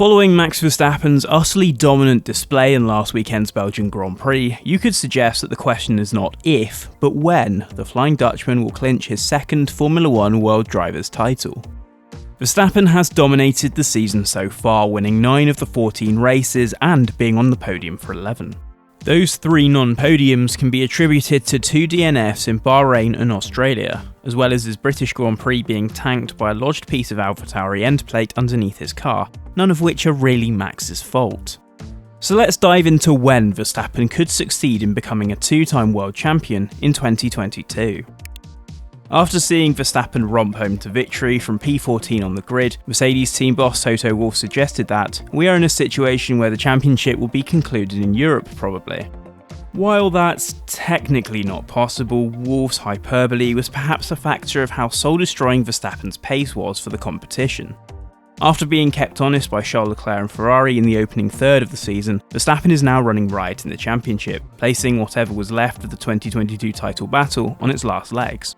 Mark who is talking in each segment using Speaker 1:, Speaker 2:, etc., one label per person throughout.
Speaker 1: Following Max Verstappen's utterly dominant display in last weekend's Belgian Grand Prix, you could suggest that the question is not if, but when the Flying Dutchman will clinch his second Formula 1 World Drivers' title. Verstappen has dominated the season so far, winning 9 of the 14 races and being on the podium for 11. Those 3 non-podiums can be attributed to 2 DNFs in Bahrain and Australia, as well as his British Grand Prix being tanked by a lodged piece of AlphaTauri end plate underneath his car, none of which are really Max's fault. So let's dive into when Verstappen could succeed in becoming a 2-time world champion in 2022. After seeing Verstappen romp home to victory from P14 on the grid, Mercedes team boss Toto Wolff suggested that we are in a situation where the championship will be concluded in Europe probably. While that's technically not possible, Wolff's hyperbole was perhaps a factor of how soul-destroying Verstappen's pace was for the competition. After being kept honest by Charles Leclerc and Ferrari in the opening third of the season, Verstappen is now running riot in the championship, placing whatever was left of the 2022 title battle on its last legs.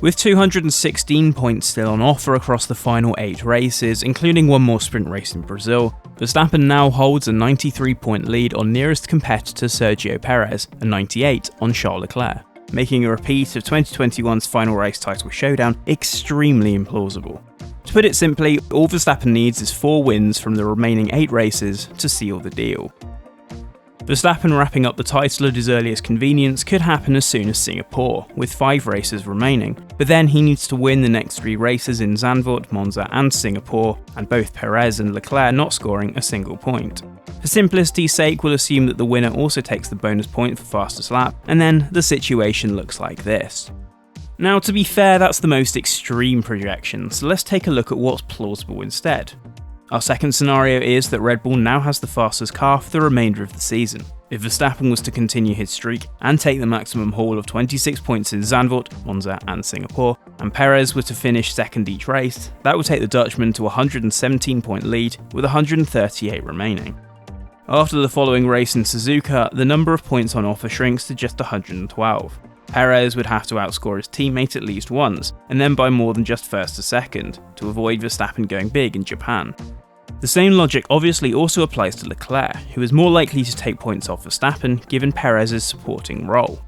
Speaker 1: With 216 points still on offer across the final 8 races, including one more sprint race in Brazil, Verstappen now holds a 93-point lead on nearest competitor Sergio Perez and 98 on Charles Leclerc, making a repeat of 2021's final race title showdown extremely implausible. To put it simply, all Verstappen needs is 4 wins from the remaining 8 races to seal the deal. Verstappen wrapping up the title at his earliest convenience could happen as soon as Singapore, with 5 races remaining, but then he needs to win the next 3 races in Zandvoort, Monza and Singapore, and both Perez and Leclerc not scoring a single point. For simplicity's sake, we'll assume that the winner also takes the bonus point for fastest lap, and then the situation looks like this. Now, to be fair, that's the most extreme projection, so let's take a look at what's plausible instead. Our second scenario is that Red Bull now has the fastest car for the remainder of the season. If Verstappen was to continue his streak and take the maximum haul of 26 points in Zandvoort, Monza and Singapore, and Perez were to finish second each race, that would take the Dutchman to a 117-point lead with 138 remaining. After the following race in Suzuka, the number of points on offer shrinks to just 112. Perez would have to outscore his teammate at least once, and then by more than just first to second, to avoid Verstappen going big in Japan. The same logic obviously also applies to Leclerc, who is more likely to take points off Verstappen given Perez's supporting role.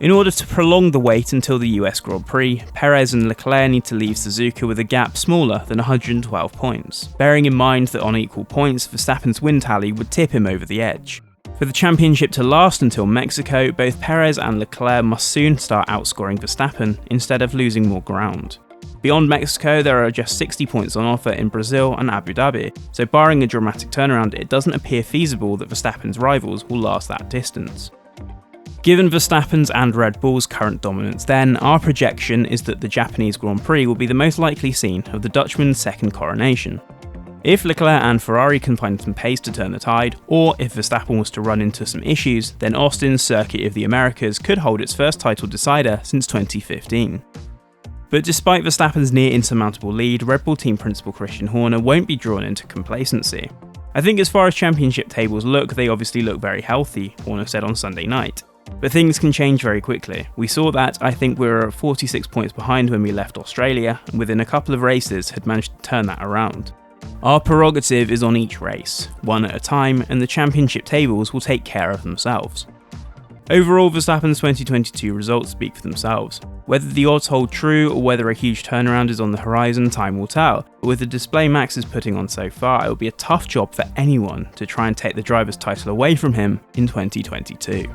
Speaker 1: In order to prolong the wait until the US Grand Prix, Perez and Leclerc need to leave Suzuka with a gap smaller than 112 points, bearing in mind that on equal points, Verstappen's win tally would tip him over the edge. For the championship to last until Mexico, both Perez and Leclerc must soon start outscoring Verstappen instead of losing more ground. Beyond Mexico, there are just 60 points on offer in Brazil and Abu Dhabi, so barring a dramatic turnaround, it doesn't appear feasible that Verstappen's rivals will last that distance. Given Verstappen's and Red Bull's current dominance then, our projection is that the Japanese Grand Prix will be the most likely scene of the Dutchman's second coronation. If Leclerc and Ferrari can find some pace to turn the tide, or if Verstappen was to run into some issues, then Austin's Circuit of the Americas could hold its first title decider since 2015. But despite Verstappen's near insurmountable lead, Red Bull team principal Christian Horner won't be drawn into complacency. I think as far as championship tables look, they obviously look very healthy, Horner said on Sunday night. But things can change very quickly. We saw that, I think we were 46 points behind when we left Australia, and within a couple of races had managed to turn that around. Our prerogative is on each race, one at a time, and the championship tables will take care of themselves. Overall, Verstappen's 2022 results speak for themselves. Whether the odds hold true or whether a huge turnaround is on the horizon, time will tell. But with the display Max is putting on so far, it will be a tough job for anyone to try and take the driver's title away from him in 2022.